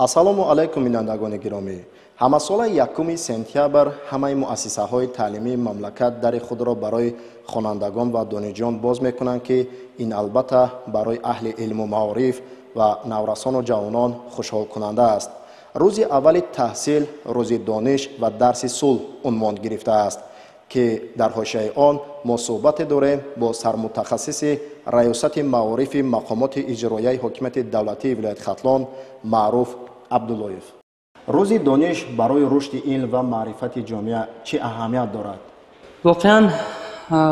ассалому алайкум бинандагони гиромӣ. ҳамасола 1 сентябр ҳамаи муассисаҳои таълимии мамлакат дари худро барои хонандагон ва донишҷӯён боз мекунанд ки ин албатта барои аҳли илму маориф ва наврасону ҷавонон хушҳолкунанда аст. рӯзи аввали таҳсил рӯзи дониш ва дарси сулҳ унвон гирифтааст ки дар ҳошияи он мо суҳбате дорем бо сармутахассиси раёсати маорифи мақомоти иҷроияи ҳокимияти давлатии вилояти хатлон маъруф абдуллоев. рӯзи дониш барои рушди илм ва маърифати ҷомеа чӣ аҳамият дорад? воқеан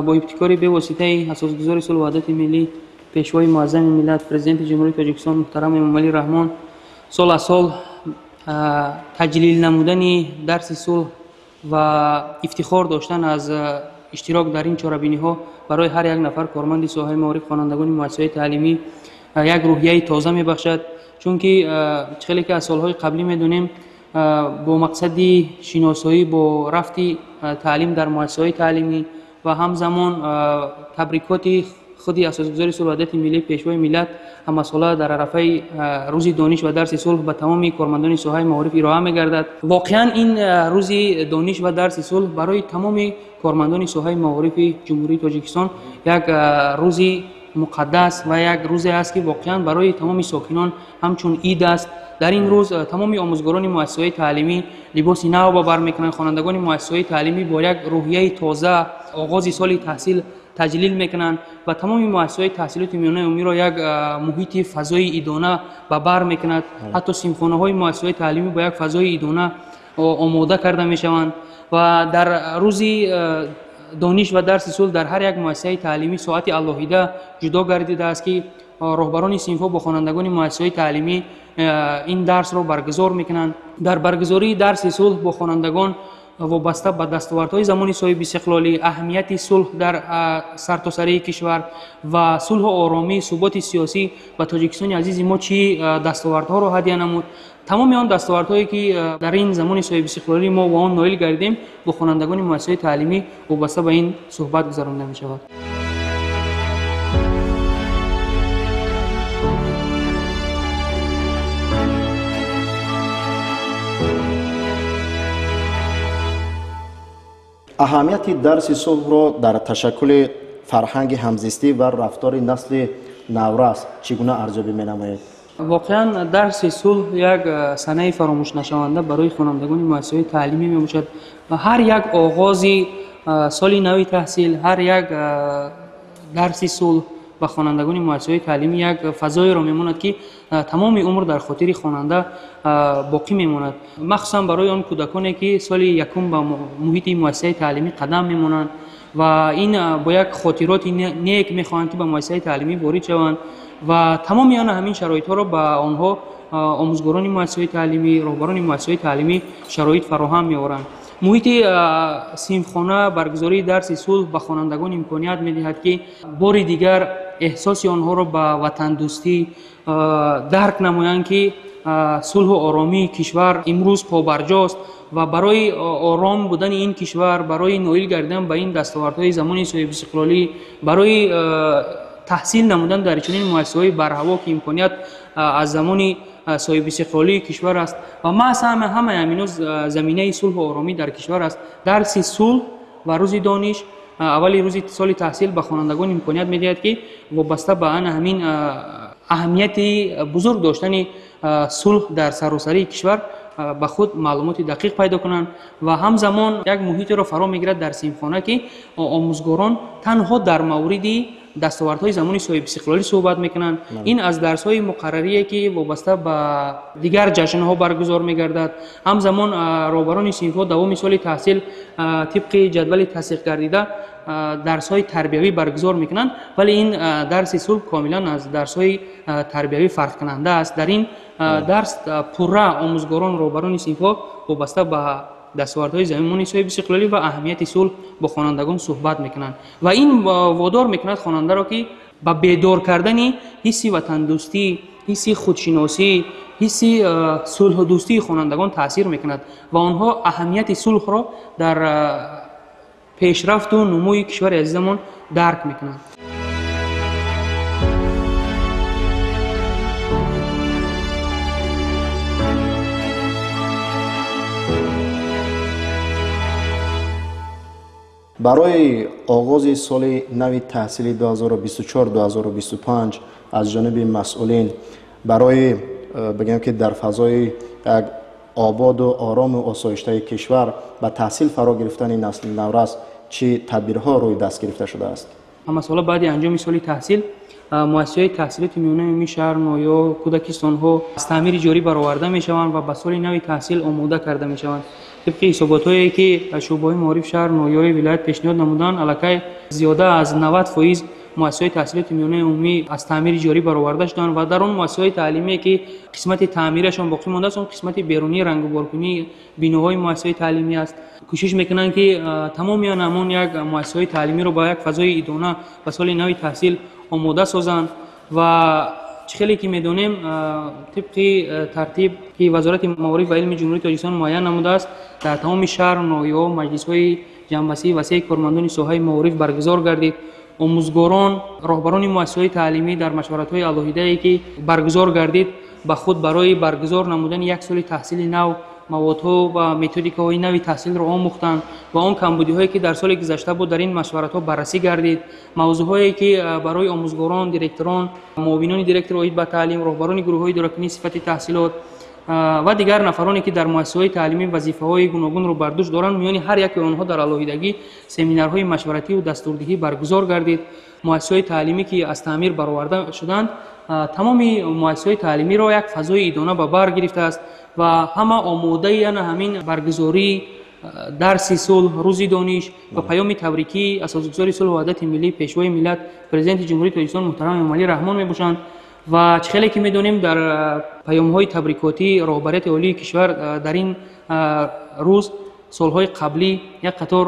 бо ибтикори бевоситаи асосгузори сулҳ ваҳдати миллӣ пешвои муаззами миллат президенти ҷумҳурии тоҷикистон муҳтарам эмомалӣ раҳмон сол аз сол таҷлил намудани дарси сулҳ ва ифтихор доштан аз иштирок дар ин чорабиниҳо барои ҳар як нафар корманди соҳаи маориф хонандагони муассисаҳои таълимӣ як рӯҳияи тоза мебахшад, чунки хеле ки аз солҳои қаблӣ медонем бо мақсади шиносоӣ бо рафти таълим дар муассисаҳои таълимӣ ва ҳамзамон табрикоти худи асосгузори сулҳ ваҳдати миллӣ пешвои миллат ҳамасола дар арафаи рӯзи дониш ва дарси сулҳ ба тамоми кормандони соҳаи маориф ироа мегардад. воқеан ин рӯзи дониш ва дарси сулҳ барои тамоми кормандони соҳаи маорифи ҷумҳурии тоҷикистон як рӯзи муқаддас ва як рӯзе аст ки воқеан барои тамоми сокинон ҳамчун ид аст. дар ин рӯз тамоми омӯзгорони муассисаҳои таълимӣ либоси нав ба бар мекунанд. хонандагони муассисаҳои таълимӣ бо як рӯҳияи тоза оғози соли таҳсил таҷлил мекунанд ва тамоми муассисаҳои таҳсилоти миёнаи умумиро як муҳити фазои идона ба бар мекунад. ҳатто симхонаҳои муассисаҳои таълимӣ бо як фазои идона омода карда мешаванд ва дар рӯзи дониш ва дарси сулҳ дар ҳар як муассисаи таълимӣ соати алоҳида ҷудо гардидааст ки роҳбарони синфҳо бо хонандагони муассисаҳои таълимӣ ин дарсро баргузор мекунанд. дар баргузории дарси сулҳ бо хонандагон вобаста ба дастовардҳои замони соҳиби истиқлолӣ, аҳамияти сулҳ дар сартосарии кишвар ва сулҳу оромӣ, суботи сиёсӣ ба тоҷикистони азизи мо чӣ дастовардҳоро ҳадия намуд, тамоми он дастовардҳое ки дар ин замони соҳиби истиқлолӣ мо ба он ноил гардидем бо хонандагони муассисаҳои таълимӣ вобаста ба ин суҳбат гузаронда мешавад. аҳамияти дарси сулҳро дар ташаккули фарҳанги ҳамзистӣ ва рафтори насли наврас чӣ гуна арзёбӣ менамоед? воқеан дарси сулҳ як санаи фаромӯшнашаванда барои хонандагони муассисаҳои таълимӣ мебошад ва ҳар як оғози соли нави таҳсил, ҳар як дарси сулҳ ба хонандагони муассисаҳои таълимӣ як фазоеро мемонад ки тамоми умр дар хотири хонанда боқӣ мемонад, махсусан барои он кӯдаконе ки соли якум ба муҳити муассисаи таълимӣ қадам мемонанд ва ин бо як хотироти нек мехоҳанд ки ба муассисаи таълимӣ ворид шаванд ва тамоми ҳамин шароитҳоро ба онҳо омӯзгорони муассисаҳои таълимӣ, роҳбарони муассисаҳои таълимӣ шароит фароҳам меоранд. муҳити синфхона баргузории дарси сулҳ ба хонандагон имконият медиҳад ки бори дигар эҳсоси онҳоро ба ватандӯстӣ дарк намоянд ки сулҳу оромии кишвар имрӯз побарҷост ва барои ором будани ин кишвар, барои ноил гардидан ба ин дастовардҳои замони соҳиби истиқлолӣ, барои таҳсил намудан дар чунин муассисаҳои барҳаво ки имконият аз замони соҳиби истиқлолии кишвар аст ва маҳз ҳамаи ҳамино заминаи сулҳу оромӣ дар кишвар аст. дарси сулҳ ва рӯзи дониш аввали рӯзи соли таҳсил ба хонандагон имконият медиҳад ки вобаста ба ҳамин аҳамияти бузург доштани сулҳ дар саросарии кишвар ба худ маълумоти дақиқ пайдо кунанд ва ҳамзамон як муҳитеро фаро мегирад дар синфхона ки омӯзгорон танҳо дар мавриди дастовардҳои замони соҳиби истиқлолӣ суҳбат мекунанд. ин аз дарсҳои муқаррарие ки вобаста ба дигар ҷашнҳо баргузор мегардад. ҳамзамон роҳбарони синфҳо давоми соли таҳсил тибқи ҷадвали тасдиқ гардида дарсҳои тарбиявӣ баргузор мекунанд, вале ин дарси сулҳ комилан аз дарсҳои тарбиявӣ фарқкунанда аст. дар ин дарс пурра омӯзгорон роҳбарони синфҳо вобаста ба дастовардҳои замони соҳиби истиқлолӣ ва аҳамияти сулҳ бо хонандагон суҳбат мекунанд ва ин водор мекунад хонандаро ки ба бедор кардани ҳисси ватандӯстӣ, ҳисси худшиносӣ, ҳисси сулҳудӯстии хонандагон таъсир мекунад ва онҳо аҳамияти сулҳро дар пешрафту нумӯи кишвари азизамон дарк мекунанд. برای آغاز سال نو تحصیلی 2024-2025 از جانب مسئولین برای بگم که در فضای یک آباد و آرام و آسایشته کشور به تحصیل فرا گرفتن نسل نورس چه تدبیرها روی دست گرفته شده است؟ مسئله بعد انجام سال تحصیل مؤسسه‌های تحصیلات میانه عمومی شهر نویا کودکستان ها از تعمیر جاری برآورده میشوند و به سال نو تحصیل آماده کرده میشوند. طبق حسابات‌هایی که شعبه معارف شهر نویا ولایت پیشنهاد نمودند، الکی زیاده از 90% مؤسسه‌های تحصیلات میانه عمومی از تعمیر جاری برآورده شدند و در آن مؤسسه‌های تعلیمی که قسمت تعمیرشان باقی مانده است، اون قسمت بیرونی رنگ و بارکنی بیناهای مؤسسه تعلیمی است. کوشش میکنند که تمامی آن یک مؤسسه‌های تعلیمی رو با یک فضای ایدانه به سال نو تحصیل آماده سازند و خیلی که میدونیم طبق ترتیب که وزارت معارف و علم جمهوری تاجیکستان معین نموده است، در تمام شهر نویا مجلس‌های جنبشی وسیع کارمندان ساحه معارف برگزار گردید. آموزگاران، راهبران مؤسسه‌های تعلیمی در مشورت‌های علاهیده‌ای که برگزار گردید به خود برای برگزار نمودن یک سال تحصیل نو موادها و متدیک‌های نوی تحصیل را آموختند و آن کمبودی‌هایی که در سال گذشته بود در این مشورت‌ها بررسی گردید. موضوعهایی که برای آموزگاران، دیرکتوران، معاونان دیرکتور هیئت به تعلیم، راهبران گروه‌های دورکنی صفت تحصیلات و دیگر نفرانی که در مؤسسه‌های تعلیمی وظیفه‌های گوناگون را بر دوش دارند، میان هر یک آنها در علاهیدگی سمینارهای مشورتی و دستوردهی برگزار گردید. مؤسسه‌های تعلیمی که از تعمیر برآورده شدند، تمامی مؤسسه‌های تعلیمی را یک فضای ایدانه به بر گرفته است و همه آماده همین برگزاری درس صلح، روز دانش و پیام تبریکی اساسگزار صلح و وحدت ملی پیشوای ملت پرزیدنت جمهوری تاجیکستان محترم امامعلی رحمان میباشند و خیلی که میدونیم در پیام‌های تبریکاتی رهبریت عالی کشور در این روز سال‌های قبلی یک قطار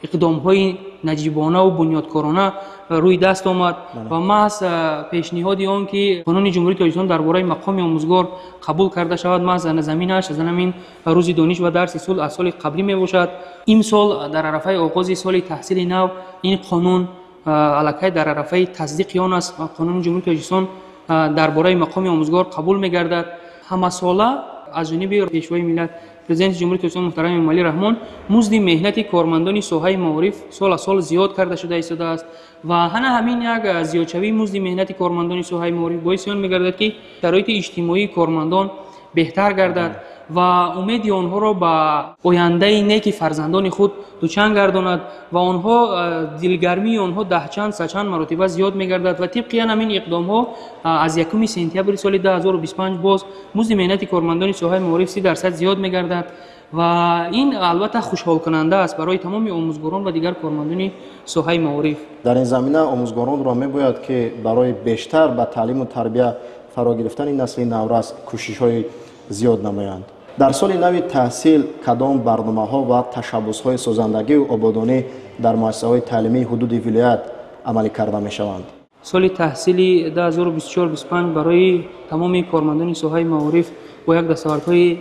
اقدام‌های نجیبانه و بنیادکارانه روی دست آمد و محض پیشنهاد آن که قانون جمهوری تاجیکستان درباره مقام آموزگار قبول کرده شود، محض زمینش از همین روز دانش و درس صلح از سال قبلی می باشد. این سال در عرفه آغاز سال تحصیل نو این قانون الکی در عرفه تصدیق آن است. قانون جمهوری تاجیکستان درباره مقام آموزگار قبول می گردد. همه ساله از جانب پیشوای ملت پرزیدنت جمهوری تاجیکستان محترم امامعلی رحمان مزد مهنت کارمندان ساحه معارف سال از سال زیاد کرده شده است و همین یک زیادشوی مزد مهنت کارمندان ساحه معارف باعث آن می‌گردد که شرایط اجتماعی کارمندان بهتر گردد و امید آنها را به آینده نیک فرزندان خود دوچنگ گرداند و آنها دلگرمی آنها ده چند سه چند مرتبه زیاد می‌گردد و طبق همین اقدام‌ها از 1 سپتامبر سال 2025 باز مزد مهنت کارمندان ساحه معارف 30% زیاد می‌گردد و این البته خوشحال کننده است برای تمام آموزگاران و دیگر کارمندان ساحه معارف. در این زمینه آموزگاران را می‌باید که برای بیشتر به تعلیم و تربیت فرا گرفتن نسل نورس کوشش‌های زیاد نمایند. در سال نو تحصیل کدام برنامه‌ها و تشبس‌های سازندگی و آبادانی در مؤسسه‌های تعلیمی حدود ولایت عملی کرده می‌شوند؟ سال تحصیلی 2024-25 برای تمام کارمندان ساحه معارف با یک دستاوردهای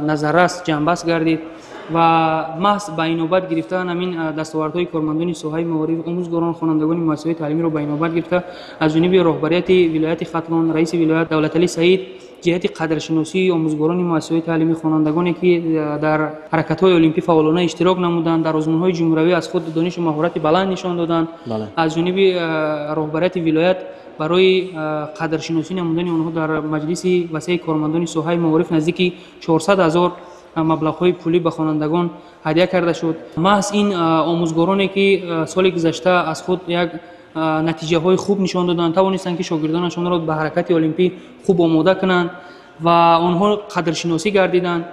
نظررس جنبش گردید و محض به نوبت گرفتن همین دستاوردهای کارمندان ساحه معارف آموزگاران خوانندگان مؤسسه‌های تعلیمی را به نوبت گرفته از جانب رهبریت ولایت ختلان رئیس ولایت دولتعلی سعید جهت قدرشناسی آموزگاران مؤسسه‌های تعلیمی خوانندگانی که در حرکت‌های المپی فعالانه اشتراک نمودند در آزمون‌های جمهوری از خود دانش و مهارت بلند نشان دادند. از جانب رهبریت ولایت برای قدرشناسی نمودن آنها در مجلس وسیع کارمندان ساحه معارف نزدیک 400,000 مبلغ‌های پولی به خوانندگان هدیه کرده شد. محض این آموزگارانی که سال گذشته از خود یک نتیجه های خوب نشان دادند توانستند که شاگردانشان را به حرکت المپی خوب آماده کنند و آنها قدرشناسی گردیدند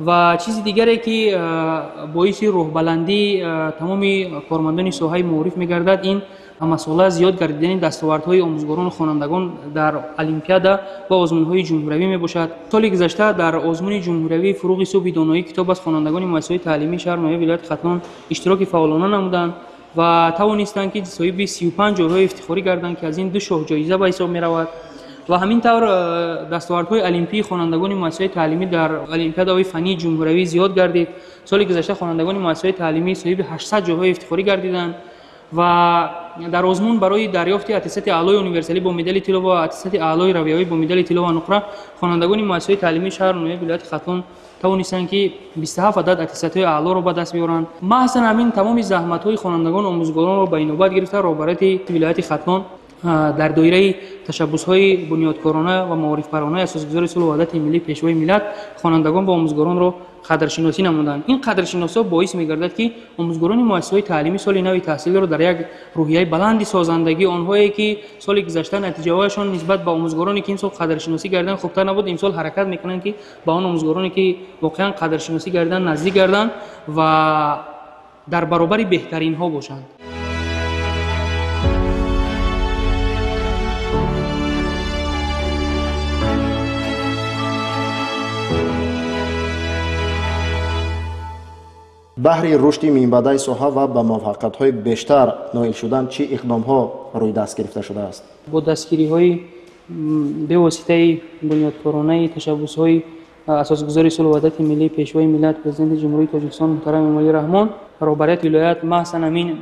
و چیز دیگری که باعث روح بلندی تمام کارمندان ساحه معارف می‌گردد این مسئله زیاد گردیدن دستاوردهای آموزگاران و خوانندگان در المپیاد و آزمون‌های جمهوری میباشد. سال گذشته در آزمون جمهوری فروغ صبح دانایی کتاب از خوانندگان مؤسسه‌های تعلیمی شهر نویا ولایت ختلان اشتراک فعالانه نمودند و توانستند که صاحب 35 جایزه افتخاری گردند که از این 2 شاه جایزه به حساب می‌رود و همینطور دستاوردهای المپی خوانندگان مؤسسه‌های تعلیمی در المپیادهای فنی جمهوری زیاد گردید. سال گذشته خوانندگان مؤسسه‌های تعلیمی صاحب 800 جایزه افتخاری گردیدند و در آزمون برای دریافت اتستات اعلای یونیورسالی با مدال طلا و اتستات اعلای رویایی با مدال طلا و نقره خوانندگان مؤسسه تعلیمی شهر نوید ولایت ختلون توانستند که 27 عدد اتستات اعلا را به دست بیارند. محض همین تمام زحمت‌های خوانندگان و آموزگاران را به نوبت گرفته رهبری ولایت ختلون در دایره تشبس‌های بنیادکارانه و معارف‌پرانه اساسگذار صلح و وحدت ملی پیشوای ملت خوانندگان و آموزگاران را قدرشناسی نمودند. این قدرشناسی باعث می‌گردد که آموزگاران مؤسسه‌های تعلیمی سال نو تحصیلی را در یک روحیه بلند سازندگی آنهایی که سال گذشته نتیجه‌هایشان نسبت به آموزگارانی که این سال قدرشناسی کردند خوبتر نبود، این سال حرکت می‌کنند که با آن آموزگارانی که واقعا قدرشناسی کردند نزدیک گردند و در برابر بهترین ها باشند. بهر رشد مینبعدی ساحه و به موفقیت‌های بیشتر نائل شدن چه اقدام‌ها روی دست گرفته شده است؟ با دستگیری‌های به واسطه بنیادکارانه تشبس‌های اساسگذار صلح و وحدت ملی پیشوای ملت پرزیدنت جمهوری تاجیکستان محترم امالی رحمان رهبریت ولایت محسن امین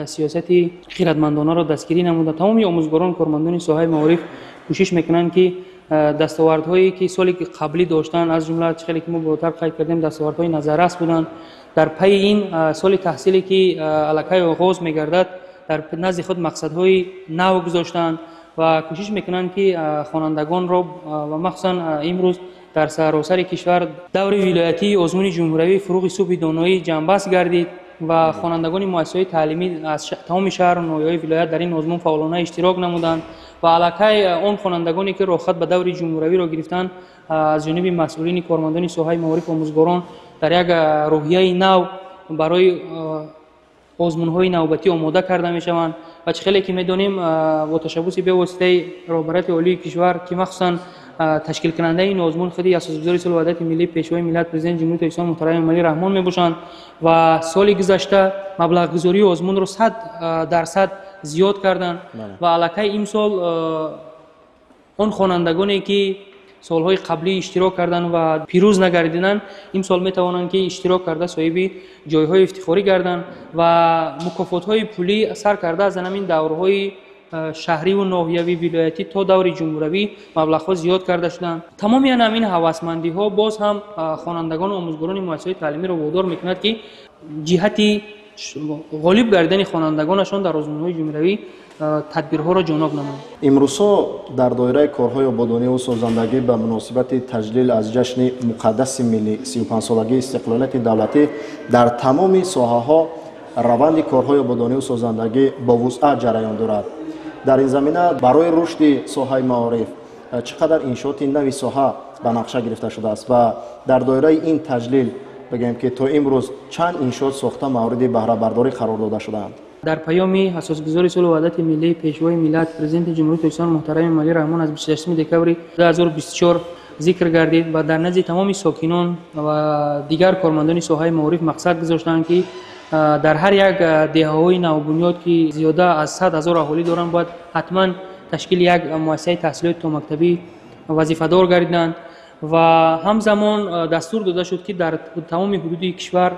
سیاست خیرتمندانه را دستگیری نموده. تمامی آموزگاران کارمندان ساحه معارف کوشش میکنند که دستاوردهایی که سالی قبلی داشتن از جمله چیزی که ما بالاتر قید کردیم دستاوردهای نظررس بودند در پی این سال تحصیلی که الکی آغاز میگردد در نزد خود مقصدهای نو گذاشتند و کوشش میکنند که خوانندگان را و مخصوصا امروز در سراسر کشور دور ولایتی آزمون جمهوری فروغ صبح دانایی جنبست گردید و خوانندگان مؤسسه‌های تعلیمی از تمام شهر و ناحیه‌های ولایت در این آزمون فعالانه اشتراک نمودند و الکی آن خوانندگانی که رخصت به دور جمهوری را گرفتند از جانب مسئولین کارمندان ساحه معارف و آموزگاران در یک روحیه نو برای آزمون‌های نوبتی آماده کرده می‌شوند و چخیلی که می‌دانیم با تشبس به واسطه رهبریت عالی کشور که مخصوصاً تشکیل کننده این آزمون خودی اساسگذار صلح و وحدت ملی پیشوای ملت پرزیدنت جمهوری تاجیکستان محترم امالی رحمان میباشند و سال گذشته مبلغ گذاری آزمون رو 100% زیاد کردند و الکی این سال اون خوانندگانی که سالهای قبلی اشتراک کردند و پیروز نگردیدند این سال میتوانند که اشتراک کرده صاحب جایهای افتخاری گردند و مکافات‌های پولی سر کرده از همین دورهای شهری و ناحیوی ولایتی تا دور جمهوری مبلغ‌ها زیاد کرده شدند. تمام همین هوسمندی‌ها باز هم خوانندگان و آموزگاران مؤسسه‌های تعلیمی را وادار می‌کند که جهتی غالب گردن خوانندگانشان در آزمون‌های جمهوری تدبیرها را جانب نمایند. امروزها در دایره کارهای آبادانی و سازندگی به مناسبت تجلیل از جشن مقدس ملی 35 سالگی استقلالیت دولتی در تمام ساحه‌ها روند کارهای آبادانی و سازندگی با وسعت جریان دارد. در این زمینه برای رشد ساحه معارف چقدر انشاءات نوی ساحه به نقشه گرفته شده است و در دایره این تجلیل بگیم که تا امروز چند انشاءات ساخته مورد بهره برداری قرار داده شدند؟ در پیامی اساسگذار صلح و وحدت ملی پیشوای ملت پرزیدنت جمهوری تاجیکستان محترم امالی رحمان از 28 دکمبر 2024 ذکر گردید و در نزد تمام ساکنان و دیگر کارمندان ساحه معارف مقصد گذاشتند که در هر یک دهه‌های نوبنیاد که زیاده از 100,000 اهالی دارند باید حتما تشکیل یک مؤسسه تحصیلات تا مکتبی وظیفه‌دار گردیدند و همزمان دستور داده شد که در تمام حدود کشور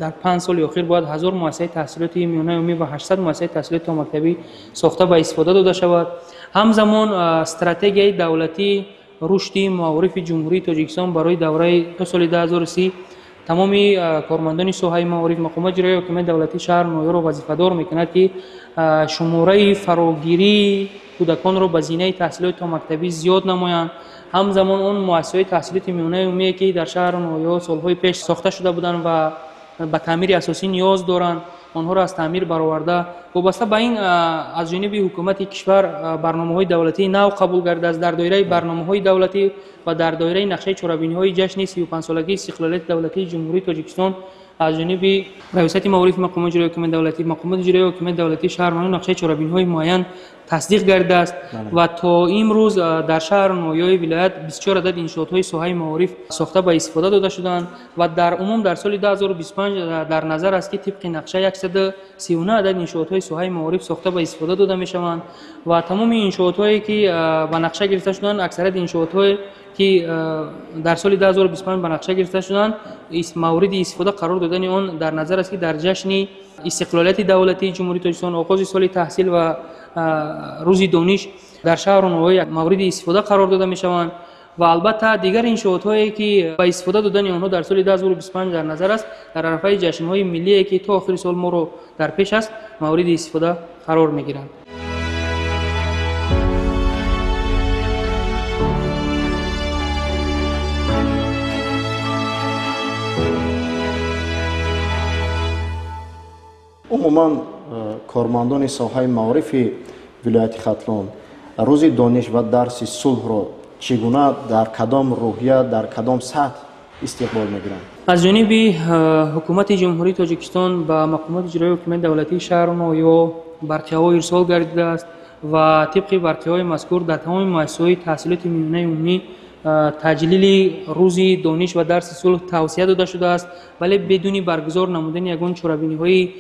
در 5 سال اخیر باید 1000 مؤسسه تحصیلات میانه عمومی و 800 مؤسسه تحصیلات تا مکتبی ساخته به استفاده داده شود. همزمان استراتژی دولتی رشد معارف جمهوری تاجیکستان برای دوره تا سال 2030 تمامی کارمندان ساحه معارف مقامات اجرایی حکومت دولتی شهر ناحیه را وظیفه‌دار می‌کند که شماره فراگیری کودکان را به زینه تحصیلات تا مکتبی زیاد نمایند. همزمان اون مؤسسه‌های تحصیلات میانه عمومی که در شهر ناحیه سالهای پیش ساخته شده بودند و به تعمیر اساسی نیاز دارند آنها را از تعمیر برآورده وابسته به این از جانب حکومت کشور برنامه‌های دولتی نو قبول گردیده است. در دایره برنامه‌های دولتی و در دایره نقشه چهاربینی‌های جشن 35 سالگی استقلالیت دولتی جمهوری تاجیکستان از جانب ریاست معارف مقامات اجرایی حکومت دولتی مقامات اجرایی حکومت دولتی شهر و نقشه چهاربینی‌های معین تصدیق گردیده است و تا امروز در شهر نویای ولایت 24 عدد انشاءات‌های ساحه معارف ساخته به استفاده داده شدند و در عموم در سال 2025 در نظر است که طبق نقشه 139 عدد انشاءات‌های ساحه معارف ساخته به استفاده داده می‌شوند و تمام انشاءات‌هایی که به نقشه گرفته شدند اکثریت انشاءات‌های که در سال 2025 به نقشه گرفته شدند مورد استفاده قرار دادن آن در نظر است که در جشن استقلالیت دولتی جمهوری تاجیکستان آغاز سال تحصیل و روز دانش در شهر نوای مورد استفاده قرار داده می شوند و البته دیگر انشاءات هایی که با استفاده دادن آنها در سال 2025 در نظر است در عرفه جشن های ملی که تا آخر سال ما رو در پیش است مورد استفاده قرار می گیرند. عموما کارمندان ساحه معارف ولایت ختلان روز دانش و درس صلح را چگونه در کدام روحیه در کدام سطح استقبال می‌گیرند؟ از جانب حکومت جمهوری تاجیکستان به مقامات اجرایی حکومت دولتی شهر نو برقیه‌ها ارسال گردیده است و طبق برقیه‌های مذکور در تمام مؤسسه‌های تحصیلات میانه عمومی تجلیل روز دانش و درس صلح توصیه داده شده است ولی بدون برگزار نمودن یگان چرابینی‌هایی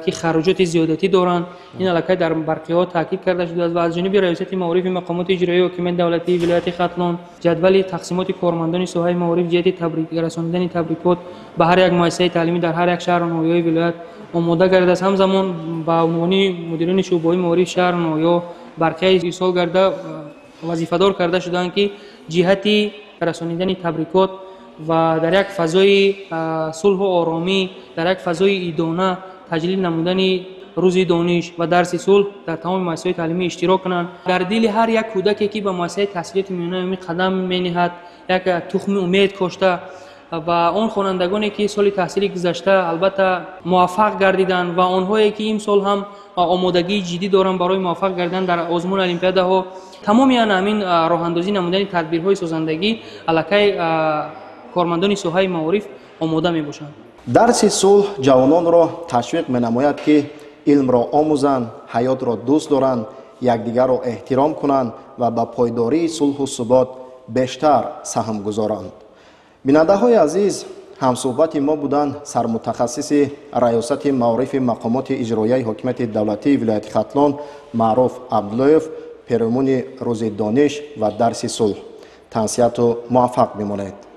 که خراجات زیادتی دارند این علاقه در برقیه‌ها تاکید کرده شده است و از جانب ریاست معارف مقامات اجرایی حکومت دولتی ولایت ختلان جدول تقسیمات کارمندان ساحه معارف جهت تبریک رساندن تبریکات به هر یک مؤسسه تعلیمی در هر یک شهر نویای ولایت آماده گردیده است. همزمان با عنوان مدیران شعبه‌های معارف شهر نویا برقیه ارسال گردیده وظیفه دار کرده شدند که جهت رسانیدن تبریکات و در یک فضای صلح و آرامی در یک فضای ایدانه تجلیل نمودن روز دانش و درس صلح در تمام مؤسسات تعلیمی اشتراک کنند. در دل هر یک کودکی که به مؤسسه تحصیلات میانه عمومی قدم می‌نهد یک تخم امید کاشته و آن خوانندگانی که سال تحصیلی گذشته البته موفق گردیدند و آنهایی که این سال هم آمادگی جدی دارند برای موفق گردیدن در آزمون المپیادها تمامی همین راه اندازی نمودن تدبیرهای سازندگی علاقه کارمندان ساحه معارف آماده می باشند. درس صلح جوانان را تشویق می نماید که علم را آموزند، حیات را دوست دارند، یکدیگر را احترام کنند و به پایداری صلح و ثبات بیشتر سهم گذارند. بیننده های عزیز، همصحبت ما بودند سرمتخصص ریاست معارف مقامات اجرایی حکومت دولتی ولایت ختلان معروف عبداللایف پیرامون روز دانش و درس صلح. تنسیت و موفق بمانید.